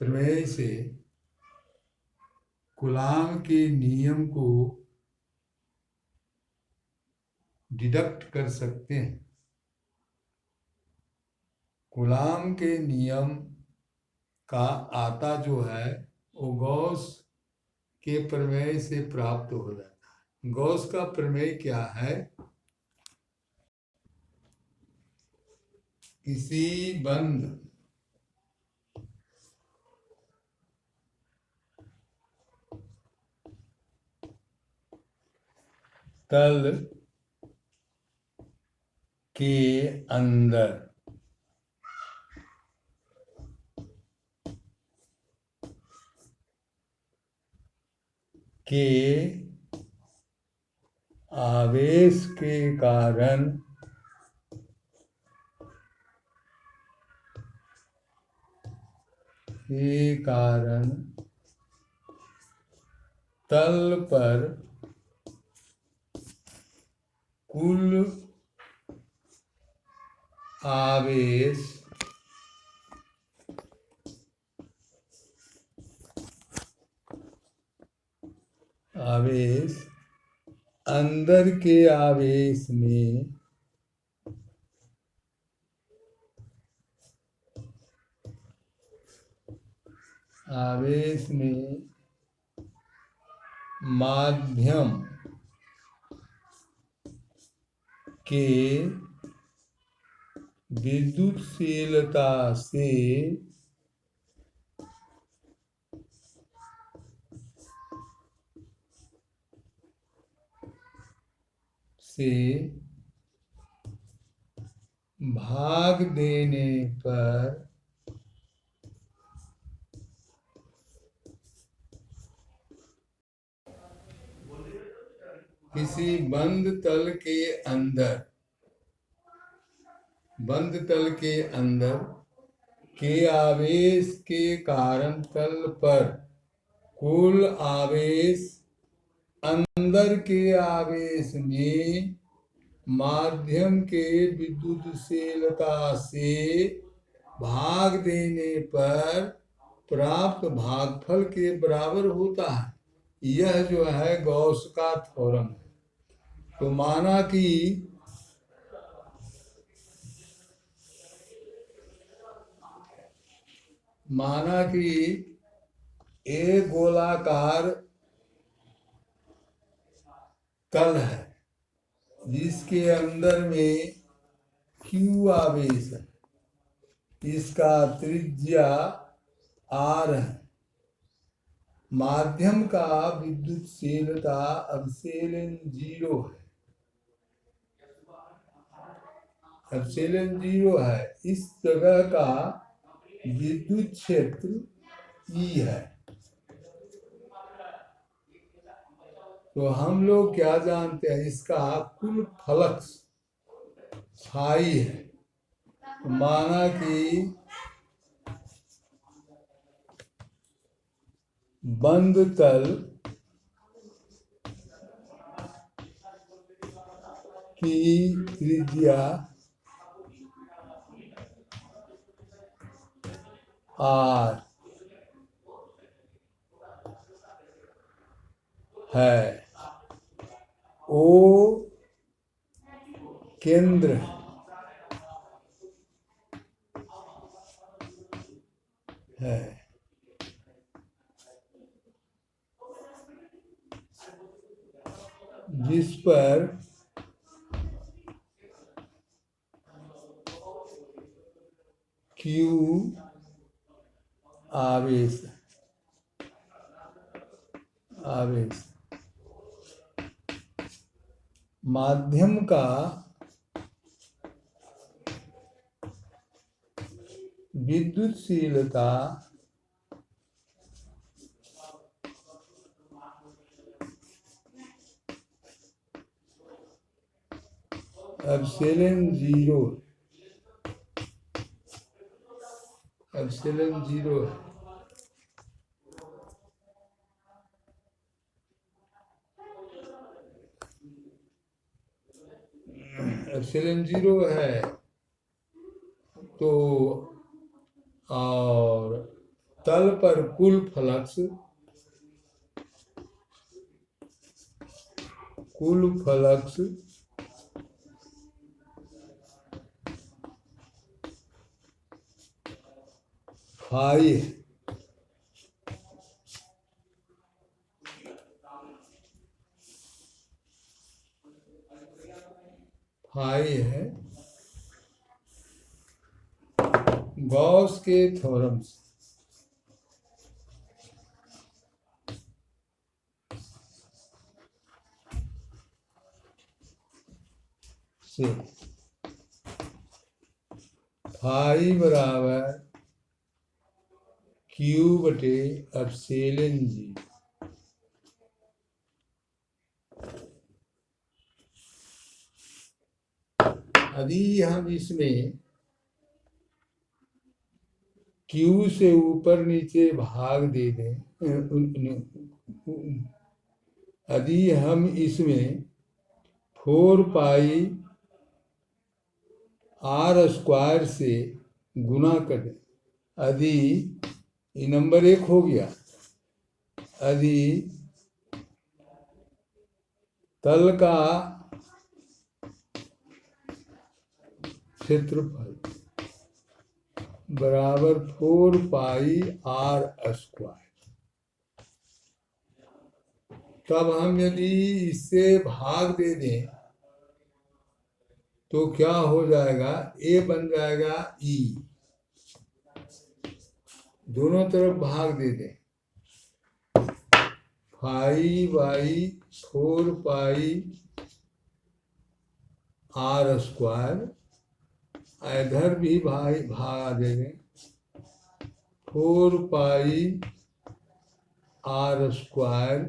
प्रमेय से कूलाम के नियम को डिडक्ट कर सकते हैं। कूलाम के नियम का आता जो है वो गॉस के प्रमेय से प्राप्त हो जाता है। गॉस का प्रमेय क्या है? किसी बंद तल के अंदर के आवेश के कारण तल पर कुल आवेश अंदर के आवेश में माध्यम के विद्युतशीलता से भाग देने पर किसी बंद तल के अंदर के आवेश के कारण तल पर कुल आवेश अंदर के आवेश में माध्यम के विद्युतशीलता से भाग देने पर प्राप्त भागफल के बराबर होता है। यह जो है गॉस का थ्योरम है। तो माना कि एक गोलाकार तल है जिसके अंदर में Q आवेश है, इसका त्रिज्या R है, माध्यम का विद्युतशीलता एप्सिलॉन 0 है, इस जगह का विद्युत क्षेत्र E है। तो हम लोग क्या जानते हैं, इसका कुल फ्लक्स फाई है। तो माना कि बंद तल की त्रिज्या R है, O केंद्र है, जिस पर Q आवेश माध्यम का विद्युतशीलता एप्सिलॉन 0 है। एप्सिलॉन 0 है। तो और तल पर कुल फ्लक्स फाई है गॉस के थ्योरम से फाई बराबर क्यू बटे एप्सिलॉन जी। यदि हम इसमें Q से ऊपर नीचे भाग दे दें, यदि हम इसमें 4 पाई R स्क्वायर से गुना करें, यदि ये नंबर 1 हो गया, यदि तल का क्षेत्रफल बराबर 4 पाई R स्क्वायर, तब हम यदि इससे भाग दे दें तो क्या हो जाएगा, ए बन जाएगा ई, दोनों तरफ भाग दे दें, 5/4 पाई R स्क्वायर, इधर भी भाग दे दें 4 पाई R स्क्वायर,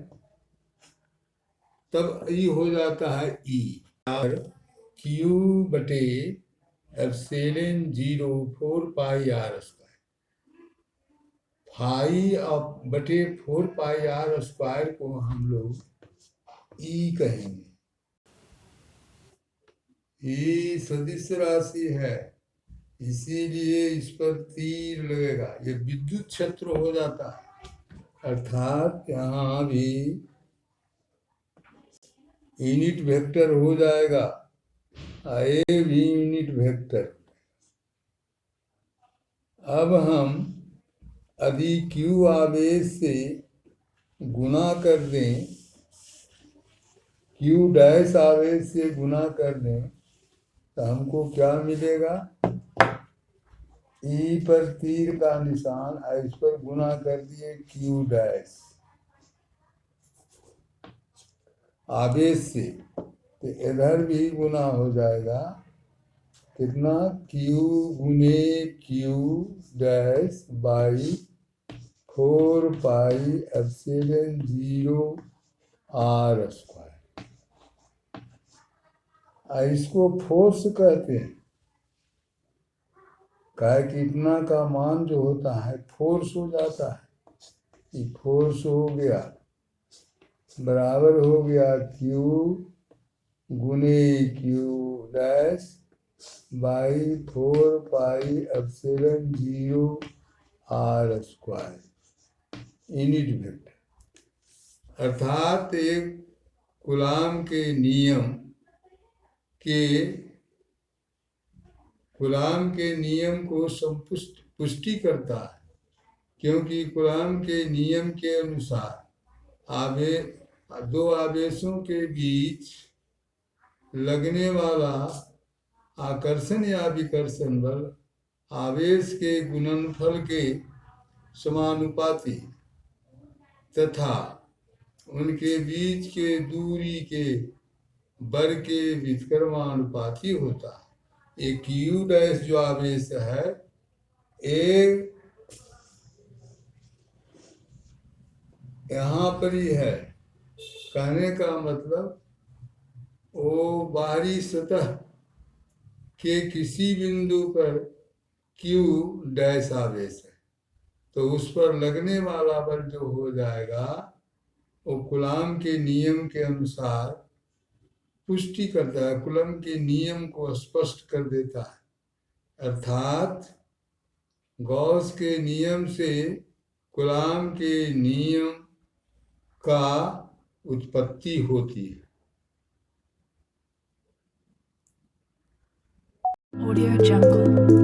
तब ई हो जाता है ई और Q बटे एप्सिलॉन 0 4 पाई R स्क्वायर, 5 बटे 4 पाई R स्क्वायर को हम लोग ई कहेंगे। ये सदिश राशि है, इसीलिए इस पर तीर लगेगा, ये विद्युत क्षेत्र हो जाता है, अर्थात यहाँ भी यूनिट वेक्टर हो जाएगा, ए भी यूनिट वेक्टर। अब हम यदि Q आवेश से गुना कर दें, Q डैश आवेश से गुना कर दें, तो हमको क्या मिलेगा, ई पर तीर का निशान, इस पर गुना कर दिए Q डैश आवेश से, तो इधर भी गुना हो जाएगा, कितना, Q गुने Q dash by 4 pi epsilon 0 R square. इसको फोर्स कहते हैं, क्या कि इतना का मान जो होता है फोर्स हो जाता है, ये फोर्स हो गया, बराबर हो गया Q गुने Q dash by 4 pi epsilon 0 R square unit vector. अर्थात एक कूलाम के नियम को पुष्टि करता है, क्योंकि कूलाम के नियम के अनुसार दो आवेशों के बीच लगने वाला आकर्षण या विकर्षण बल आवेश के गुणनफल के समानुपाती तथा उनके बीच के दूरी के वर्ग के व्युत्क्रमानुपाती होता है। एक Q डैश जो आवेश है, एक यहाँ पर ही है, कहने का मतलब वो बाहरी सतह के किसी बिंदु पर Q डैश आवेश है, तो उस पर लगने वाला बल जो हो जाएगा वो कूलाम के नियम के अनुसार पुष्टि करता है, कूलाम के नियम को स्पष्ट कर देता है। अर्थात गॉस के नियम से कलाम के नियम का उत्पत्ति होती है। Audio Jungle.